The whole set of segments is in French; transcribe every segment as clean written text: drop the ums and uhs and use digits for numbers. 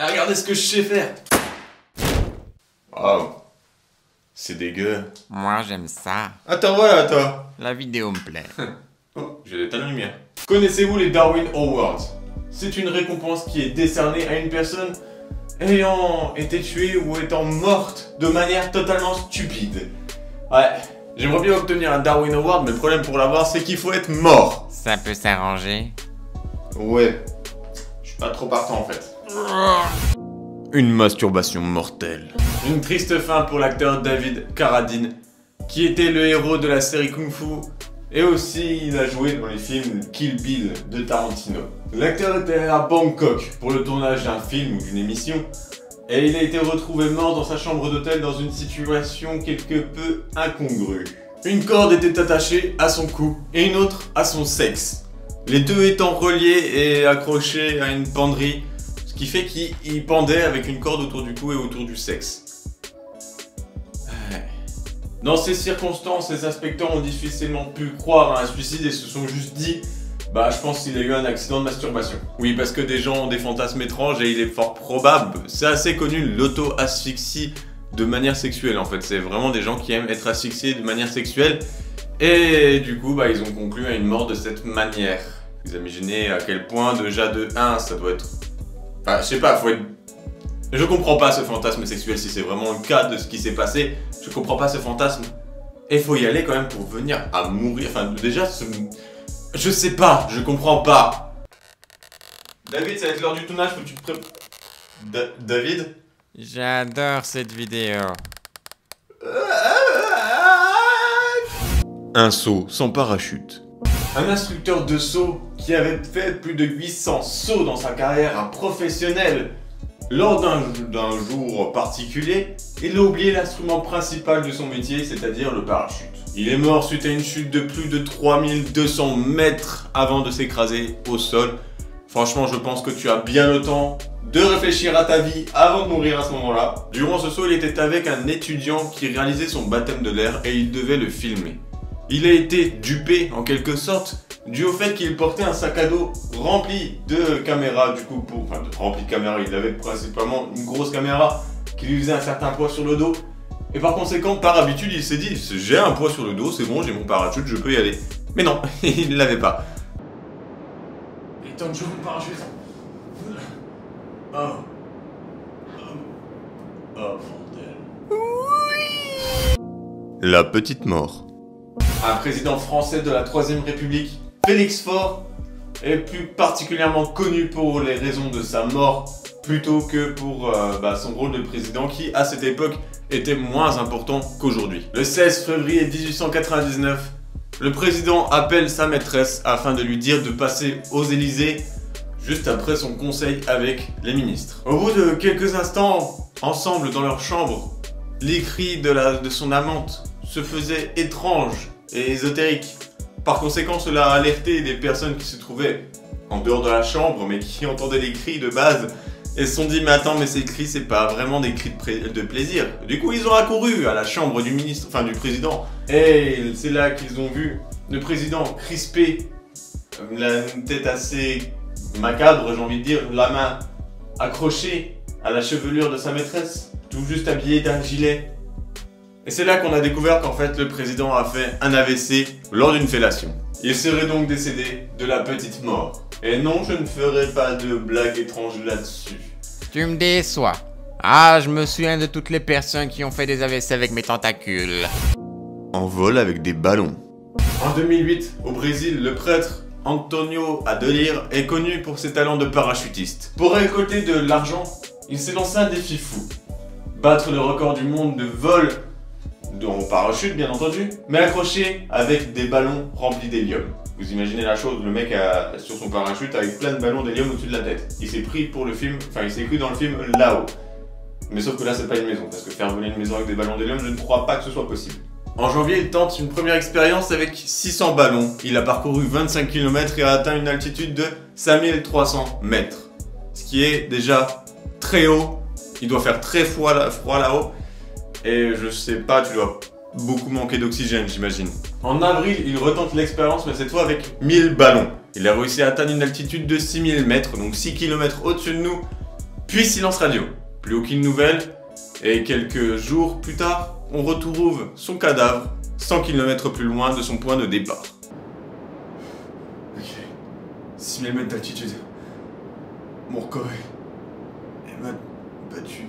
Ah, regardez ce que je sais faire. Waouh. C'est dégueu. Moi j'aime ça. Attends, voilà, toi. La vidéo me plaît. Oh, j'ai des tas de lumière. Connaissez-vous les Darwin Awards? C'est une récompense qui est décernée à une personne ayant été tuée ou étant morte de manière totalement stupide. Ouais, j'aimerais bien obtenir un Darwin Award, mais le problème pour l'avoir, c'est qu'il faut être mort. Ça peut s'arranger. Ouais, je suis pas trop partant en fait. Une masturbation mortelle. Une triste fin pour l'acteur David Carradine, qui était le héros de la série Kung Fu, et aussi il a joué dans les films Kill Bill de Tarantino. L'acteur était à Bangkok pour le tournage d'un film ou d'une émission, et il a été retrouvé mort dans sa chambre d'hôtel dans une situation quelque peu incongrue. Une corde était attachée à son cou et une autre à son sexe, les deux étant reliés et accrochés à une penderie, ce qui fait qu'il pendait avec une corde autour du cou et autour du sexe. Dans ces circonstances, les inspecteurs ont difficilement pu croire à un suicide et se sont juste dit « Bah, je pense qu'il a eu un accident de masturbation ». Oui, parce que des gens ont des fantasmes étranges et il est fort probable, c'est assez connu, l'auto-asphyxie de manière sexuelle en fait. C'est vraiment des gens qui aiment être asphyxiés de manière sexuelle et du coup, bah, ils ont conclu à une mort de cette manière. Vous imaginez à quel point déjà de 1, ça doit être... Enfin, je sais pas, faut être... Je comprends pas ce fantasme sexuel si c'est vraiment le cas de ce qui s'est passé. Je comprends pas ce fantasme. Et faut y aller quand même pour venir à mourir. Enfin, déjà, je sais pas, je comprends pas. David, ça va être l'heure du tournage, faut que tu te prépares. David? J'adore cette vidéo. Un saut sans parachute. Un instructeur de saut qui avait fait plus de 800 sauts dans sa carrière professionnelle. Lors d'un jour particulier, il a oublié l'instrument principal de son métier, c'est-à-dire le parachute. Il est mort suite à une chute de plus de 3200 mètres avant de s'écraser au sol. Franchement, je pense que tu as bien le temps de réfléchir à ta vie avant de mourir à ce moment-là. Durant ce saut, il était avec un étudiant qui réalisait son baptême de l'air et il devait le filmer. Il a été dupé en quelque sorte dû au fait qu'il portait un sac à dos rempli de caméras, du coup, rempli de caméras, il avait principalement une grosse caméra qui lui faisait un certain poids sur le dos. Et par conséquent, par habitude, il s'est dit, j'ai un poids sur le dos, c'est bon, j'ai mon parachute, je peux y aller. Mais non, il ne l'avait pas. Et tant que je vous parachute... Oh, bordel. Oui. La petite mort. Un président français de la Troisième République, Félix Faure, est plus particulièrement connu pour les raisons de sa mort plutôt que pour son rôle de président qui, à cette époque, était moins important qu'aujourd'hui. Le 16 février 1899, le président appelle sa maîtresse afin de lui dire de passer aux Élysées juste après son conseil avec les ministres. Au bout de quelques instants, ensemble dans leur chambre, les cris de son amante se faisaient étranges et ésotériques. Par conséquent, cela a alerté des personnes qui se trouvaient en dehors de la chambre, mais qui entendaient les cris de base, et se sont dit, mais attends, mais ces cris, c'est pas vraiment des cris de plaisir. Du coup, ils ont accouru à la chambre du ministre, enfin du président, et c'est là qu'ils ont vu le président crispé, la tête assez macabre, j'ai envie de dire, la main accrochée à la chevelure de sa maîtresse, tout juste habillé d'un gilet. Et c'est là qu'on a découvert qu'en fait le président a fait un AVC lors d'une fellation. Il serait donc décédé de la petite mort. Et non, je ne ferai pas de blague étrange là-dessus. Tu me déçois. Ah, je me souviens de toutes les personnes qui ont fait des AVC avec mes tentacules. En vol avec des ballons. En 2008, au Brésil, le prêtre Antonio Adelir est connu pour ses talents de parachutiste. Pour récolter de l'argent, il s'est lancé un défi fou. Battre le record du monde de vol en parachute bien entendu, mais accroché avec des ballons remplis d'hélium. Vous imaginez la chose, le mec sur son parachute avec plein de ballons d'hélium au-dessus de la tête. Il s'est pris pour le film, enfin il s'est cru dans le film là-haut. Mais sauf que là c'est pas une maison, parce que faire voler une maison avec des ballons d'hélium, je ne crois pas que ce soit possible. En janvier, il tente une première expérience avec 600 ballons. Il a parcouru 25 km et a atteint une altitude de 5300 mètres. Ce qui est déjà très haut. Il doit faire très froid là-haut. Et je sais pas, tu dois beaucoup manquer d'oxygène, j'imagine. En avril, il retente l'expérience, mais cette fois avec 1000 ballons. Il a réussi à atteindre une altitude de 6000 mètres, donc 6 km au-dessus de nous. Puis silence radio, plus aucune nouvelle, et quelques jours plus tard, on retrouve son cadavre sans qu'il ne mette plus loin de son point de départ. Ok, 6000 mètres d'altitude, mon record est battu.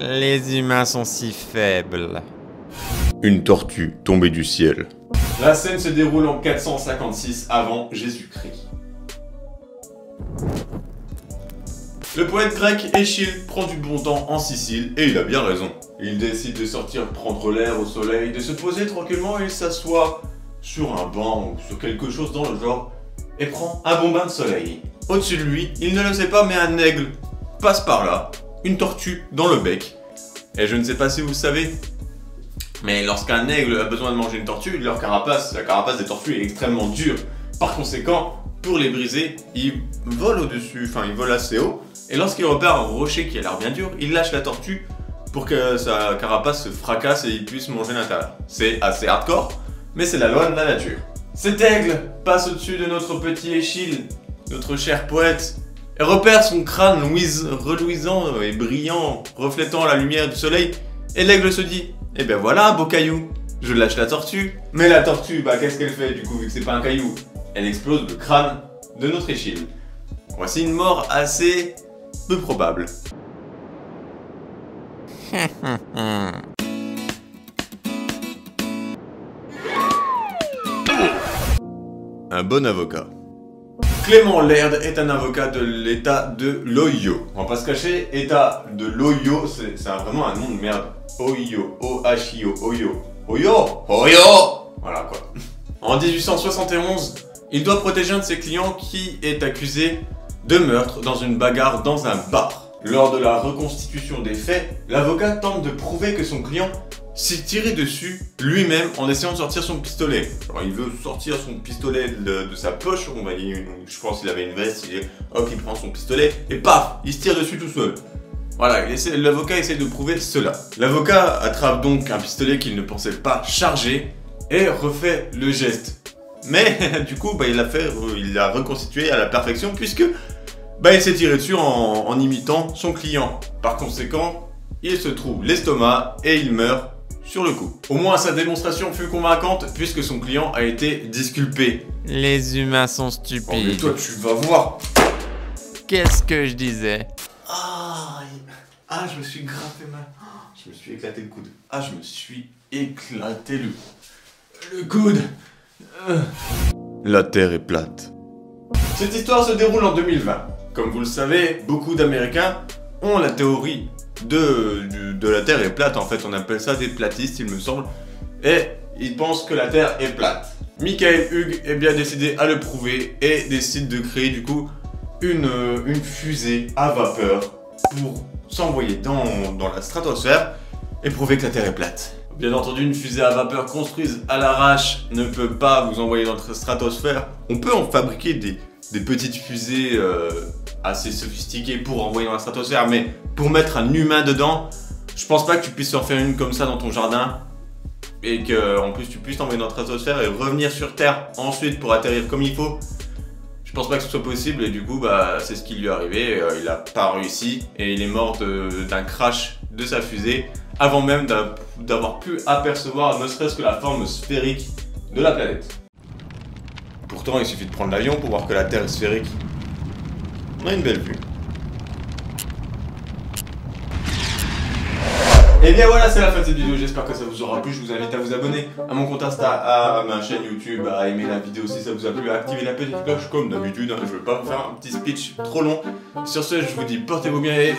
Les humains sont si faibles. Une tortue tombée du ciel. La scène se déroule en 456 avant Jésus-Christ. Le poète grec Échille prend du bon temps en Sicile et il a bien raison. Il décide de sortir prendre l'air au soleil, de se poser tranquillement et il s'assoit sur un banc ou sur quelque chose dans le genre et prend un bon bain de soleil. Au-dessus de lui, il ne le sait pas mais un aigle passe par là, une tortue dans le bec. Et je ne sais pas si vous le savez, mais lorsqu'un aigle a besoin de manger une tortue, la carapace des tortues est extrêmement dure. Par conséquent, pour les briser, il vole au-dessus, enfin il vole assez haut. Et lorsqu'il repère un rocher qui a l'air bien dur, il lâche la tortue pour que sa carapace se fracasse et il puisse manger l'intérieur. C'est assez hardcore, mais c'est la loi de la nature. Cet aigle passe au-dessus de notre petit Échille, notre cher poète, et repère son crâne reluisant et brillant, reflétant la lumière du soleil. Et l'aigle se dit, eh ben voilà un beau caillou, je lâche la tortue. Mais la tortue, bah qu'est-ce qu'elle fait du coup vu que c'est pas un caillou? Elle explose le crâne de notre Échille. Voici une mort assez peu probable. Un bon avocat. Clément Laird est un avocat de l'état de l'Ohio. On va pas se cacher, état de l'Ohio, c'est vraiment un nom de merde. Ohio, O-H-I-O, Ohio. Ohio, Ohio. Voilà quoi. En 1871, il doit protéger un de ses clients qui est accusé de meurtre dans une bagarre dans un bar. Lors de la reconstitution des faits, l'avocat tente de prouver que son client s'est tiré dessus lui-même en essayant de sortir son pistolet. Alors il veut sortir son pistolet de sa poche, je pense qu'il avait une veste, il prend son pistolet et paf, il se tire dessus tout seul. Voilà, l'avocat essaie de prouver cela. L'avocat attrape donc un pistolet qu'il ne pensait pas charger et refait le geste. Mais du coup, il l'a reconstitué à la perfection puisque il s'est tiré dessus en imitant son client. Par conséquent, il se trouve l'estomac et il meurt sur le coup. Au moins, sa démonstration fut convaincante puisque son client a été disculpé. Les humains sont stupides. Oh, mais toi, tu vas voir. Qu'est-ce que je disais? Je me suis gratté mal. Je me suis éclaté le coude. Je me suis éclaté le coude. La Terre est plate. Cette histoire se déroule en 2020. Comme vous le savez, beaucoup d'Américains ont la théorie de la Terre est plate. En fait, on appelle ça des platistes, il me semble. Et ils pensent que la Terre est plate. Michael Hughes est bien décidé à le prouver et décide de créer du coup une fusée à vapeur pour s'envoyer dans la stratosphère et prouver que la Terre est plate. Bien entendu, une fusée à vapeur construite à l'arrache ne peut pas vous envoyer dans la stratosphère. On peut en fabriquer des petites fusées assez sophistiquées pour envoyer dans la stratosphère, mais pour mettre un humain dedans, je pense pas que tu puisses en faire une comme ça dans ton jardin et qu'en plus tu puisses t'envoyer dans la stratosphère et revenir sur Terre ensuite pour atterrir comme il faut. Je pense pas que ce soit possible et du coup c'est ce qui lui est arrivé, il a pas réussi et il est mort d'un crash de sa fusée avant même d'avoir pu apercevoir ne serait-ce que la forme sphérique de la planète. Pourtant il suffit de prendre l'avion pour voir que la Terre est sphérique. On a une belle vue. Et bien voilà, c'est la fin de cette vidéo, j'espère que ça vous aura plu, je vous invite à vous abonner à mon compte Insta, à ma chaîne YouTube, à aimer la vidéo si ça vous a plu, à activer la petite cloche comme d'habitude, je veux pas vous faire un petit speech trop long. Sur ce, je vous dis portez-vous bien et...